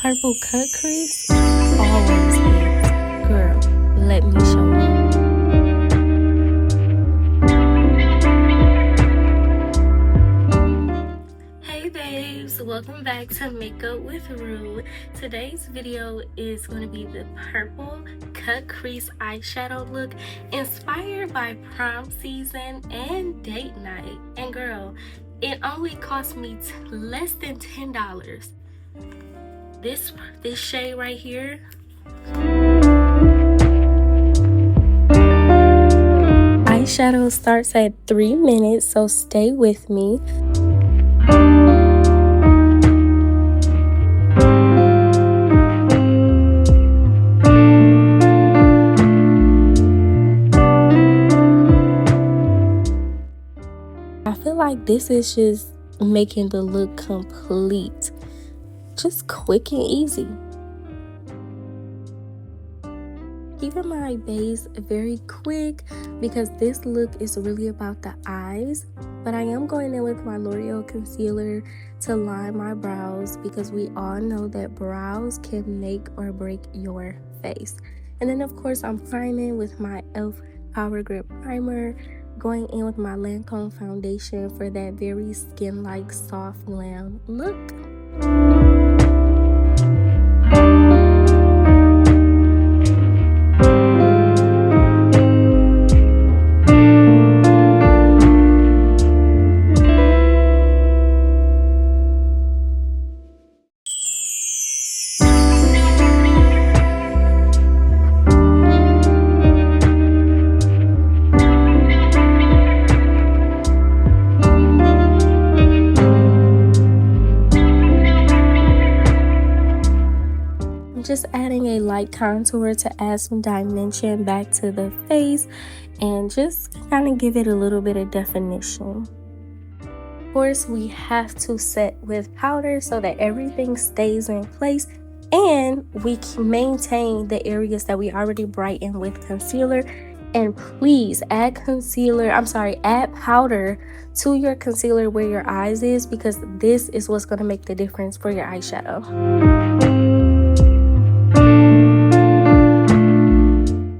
purple cut crease always hits. Girl, let me show you. Hey babes, welcome back to Makeup with Rue. Today's video is going to be the purple cut crease eyeshadow look inspired by prom season and date night. And girl, it only cost me less than $10. This shade right here, eyeshadow starts at 3 minutes, so stay with me. I feel like this is just making the look complete. Just quick and easy. Keeping my base very quick because this look is really about the eyes. But I am going in with my L'Oreal concealer to line my brows because we all know that brows can make or break your face. And then of course I'm priming with my e.l.f. Power Grip Primer. Going in with my Lancome foundation for that very skin-like soft glam look. Just adding a light contour to add some dimension back to the face and just kind of give it a little bit of definition. Of course, we have to set with powder so that everything stays in place and we can maintain the areas that we already brightened with concealer. And please add add powder to your concealer where your eyes is, because this is what's going to make the difference for your eyeshadow.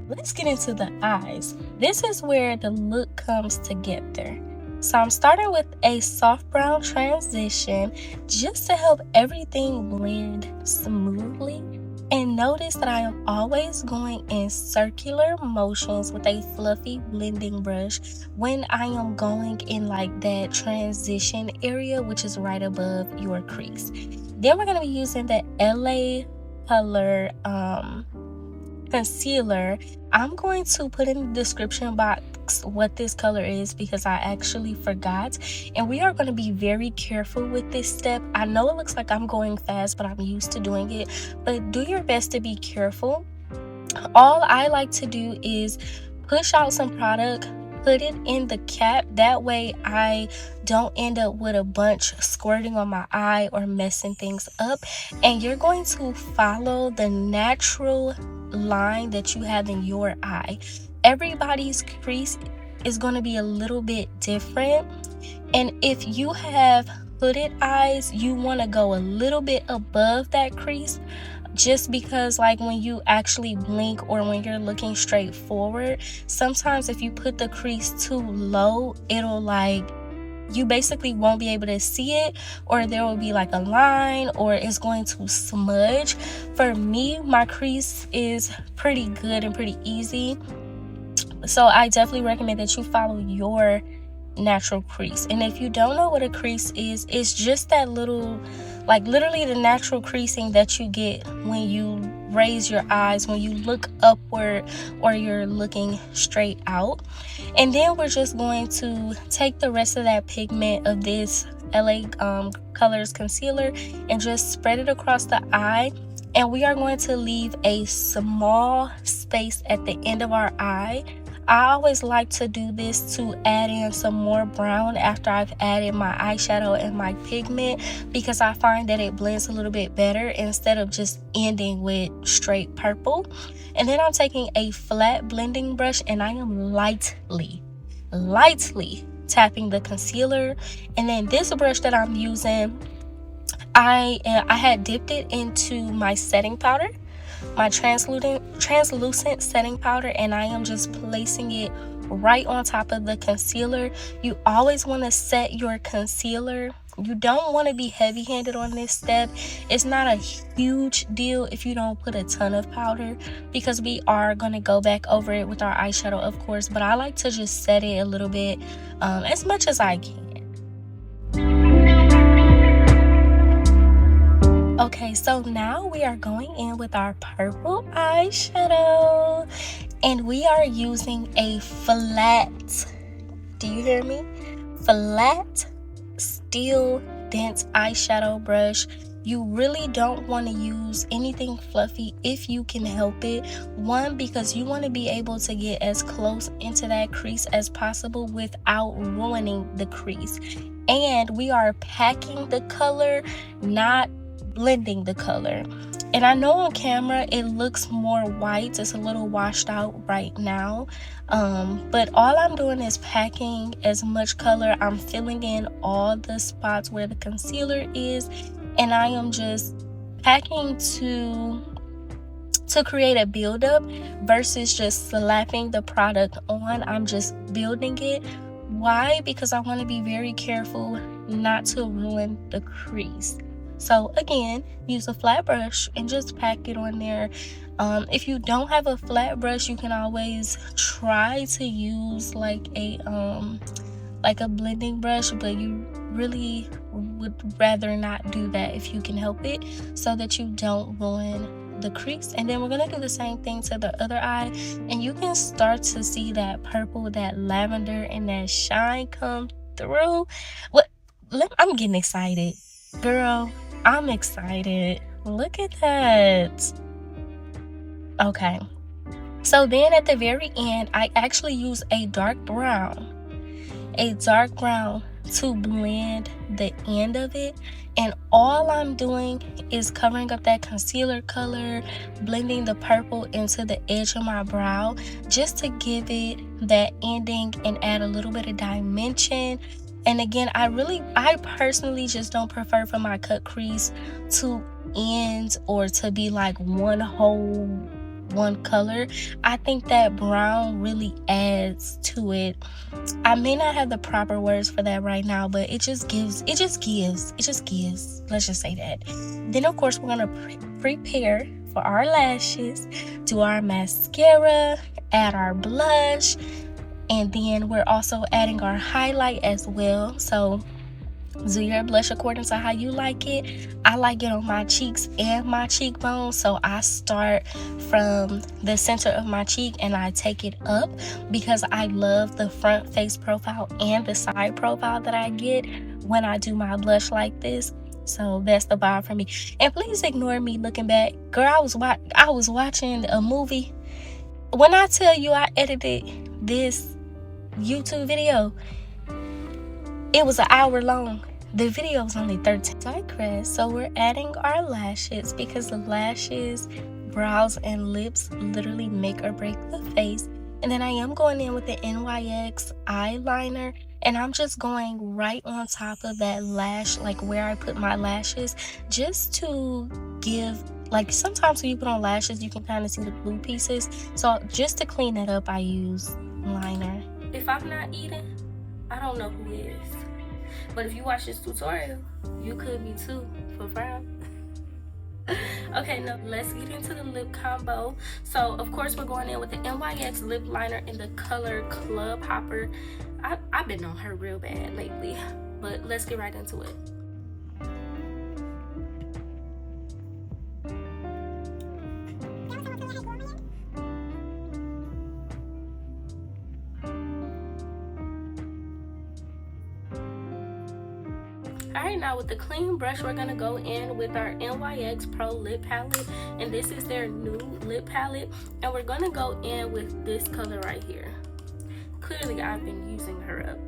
Let's get into the eyes. This is where the look comes together. So I'm starting with a soft brown transition just to help everything blend smoothly. And notice that I am always going in circular motions with a fluffy blending brush when I am going in like that transition area, which is right above your crease. Then we're going to be using the LA Color concealer. I'm going to put in the description box what this color is because I actually forgot, and we are going to be very careful with this step. I know it looks like I'm going fast, but I'm used to doing it, but do your best to be careful. All I like to do is push out some product, put it in the cap, that way I don't end up with a bunch squirting on my eye or messing things up. And you're going to follow the natural line that you have in your eye. Everybody's crease is going to be a little bit different, and if you have hooded eyes, you want to go a little bit above that crease, just because like when you actually blink or when you're looking straight forward, sometimes if you put the crease too low, it'll like, you basically won't be able to see it, or there will be like a line, or it's going to smudge. For me, my crease is pretty good and pretty easy, so I definitely recommend that you follow your natural crease. And if you don't know what a crease is, it's just that little, like literally the natural creasing that you get when you raise your eyes, when you look upward or you're looking straight out. And then we're just going to take the rest of that pigment of this LA Colors concealer and just spread it across the eye. And we are going to leave a small space at the end of our eye. I always like to do this to add in some more brown after I've added my eyeshadow and my pigment, because I find that it blends a little bit better instead of just ending with straight purple. And then I'm taking a flat blending brush and I am lightly tapping the concealer. And then this brush that I'm using, I had dipped it into my setting powder, my translucent setting powder, and I am just placing it right on top of the concealer. You always want to set your concealer. You don't want to be heavy-handed on this step. It's not a huge deal if you don't put a ton of powder, because we are going to go back over it with our eyeshadow, of course, but I like to just set it a little bit, as much as I can. Okay, so now we are going in with our purple eyeshadow, and we are using a flat, do you hear me? Flat steel dense eyeshadow brush. You really don't want to use anything fluffy if you can help it. One, because you want to be able to get as close into that crease as possible without ruining the crease. And we are packing the color, not blending the color. And I know on camera it looks more white, it's a little washed out right now, but all I'm doing is packing as much color. I'm filling in all the spots where the concealer is, and I am just packing to create a buildup versus just slapping the product on. I'm just building it. Why? Because I want to be very careful not to ruin the crease. So again, use a flat brush and just pack it on there. If you don't have a flat brush, you can always try to use like a blending brush, but you really would rather not do that if you can help it, so that you don't ruin the crease. And then we're gonna do the same thing to the other eye, and you can start to see that purple, that lavender, and that shine come through. I'm getting excited, girl. I'm excited. Look at that. Okay, so then at the very end, I actually use a dark brown to blend the end of it. And all I'm doing is covering up that concealer color, blending the purple into the edge of my brow, just to give it that ending and add a little bit of dimension. And again, I personally just don't prefer for my cut crease to end or to be like one color. I think that brown really adds to it. I may not have the proper words for that right now, but it just gives. Let's just say that. Then of course we're gonna prepare for our lashes, do our mascara, add our blush, and then we're also adding our highlight as well. So do your blush according to how you like it. I like it on my cheeks and my cheekbones, so I start from the center of my cheek and I take it up, because I love the front face profile and the side profile that I get when I do my blush like this. So that's the vibe for me. And please ignore me looking back. Girl, I was watching a movie. When I tell you I edited this YouTube video, it was an hour long. The video was only 13. Digress. So we're adding our lashes, because the lashes, brows, and lips literally make or break the face. And then I am going in with the NYX eyeliner, and I'm just going right on top of that lash, like where I put my lashes, just to give, like, sometimes when you put on lashes you can kind of see the blue pieces. So just to clean it up, I use liner. If I'm not eating, I don't know who is. But if you watch this tutorial, you could be too, for real. Okay, now let's get into the lip combo. So of course we're going in with the NYX lip liner in the color Club Hopper. I've been on her real bad lately, but let's get right into it. Alright, now with the clean brush, we're gonna go in with our NYX Pro Lip Palette, and this is their new lip palette, and we're gonna go in with this color right here. Clearly, I've been using her up.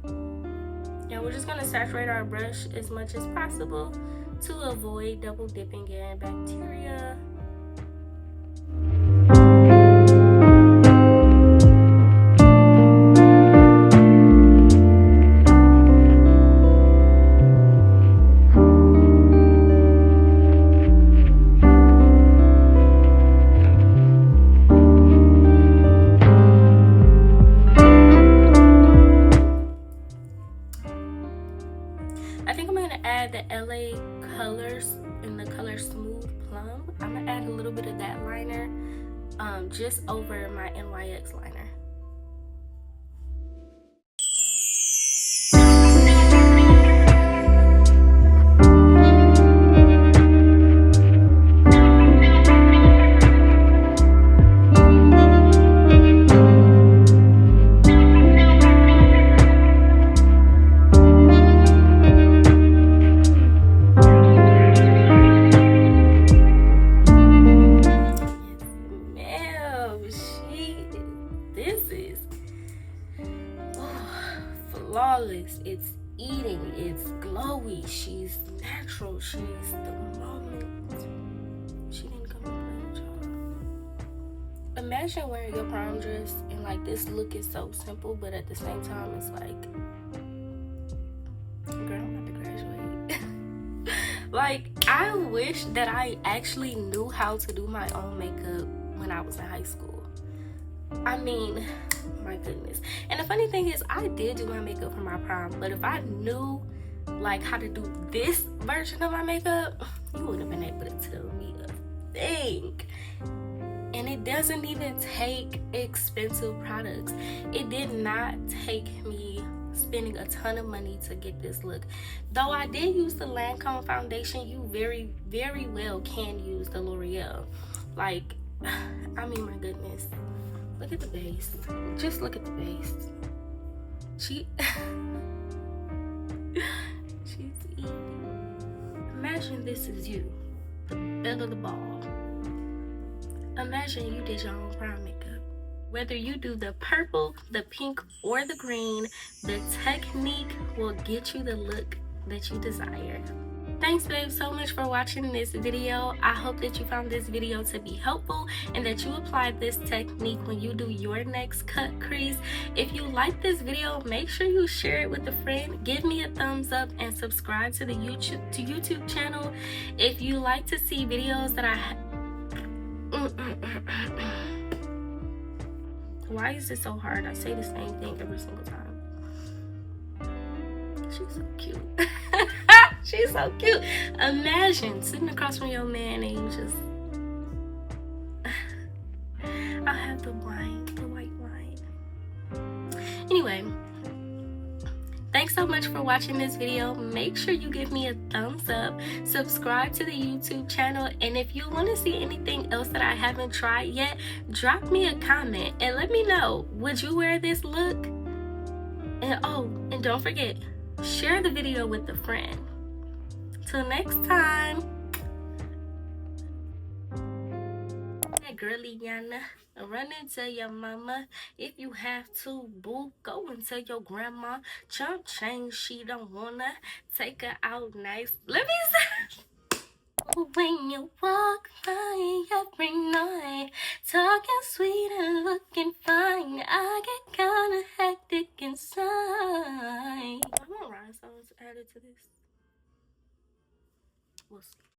And we're just gonna saturate our brush as much as possible to avoid double dipping in bacteria. in the color Smooth Plum. I'm gonna add a little bit of that liner just over my NYX liner. Flawless. It's eating, it's glowy, she's natural, she's the moment. She didn't come to play with y'all. Imagine wearing your prom dress and like this look is so simple, but at the same time it's like, girl, I'm about to graduate. Like, I wish that I actually knew how to do my own makeup when I was in high school. I mean, my goodness. And the funny thing is, I did do my makeup for my prom, but if I knew like how to do this version of my makeup, you wouldn't have been able to tell me a thing. And it doesn't even take expensive products. It did not take me spending a ton of money to get this look. Though I did use the Lancome foundation, you very, very well can use the L'Oreal. Like, I mean, my goodness. Look at the base. Just look at the base. She's eating. Imagine this is you, the belle of the ball. Imagine you did your own prom makeup. Whether you do the purple, the pink, or the green, the technique will get you the look that you desire. Thanks, babe, so much for watching this video. I hope that you found this video to be helpful and that you apply this technique when you do your next cut crease. If you like this video, make sure you share it with a friend. Give me a thumbs up and subscribe to the YouTube channel. If you like to see videos that Why is it so hard? I say the same thing every single time. She's so cute. She's so cute. Imagine sitting across from your man and you just I have the white wine. Anyway, thanks so much for watching this video. Make sure you give me a thumbs up, subscribe to the YouTube channel, and if you want to see anything else that I haven't tried yet, drop me a comment and let me know, would you wear this look? And oh, and don't forget, share the video with a friend. Till next time. Hey, girly Yana, run and tell your mama. If you have to, boo, go and tell your grandma. Chump change, she don't wanna take her out nice. Let me say. When you walk by every night, talking sweet and looking fine, I get kinda hectic inside. I want rhinestones added to this. We'll see.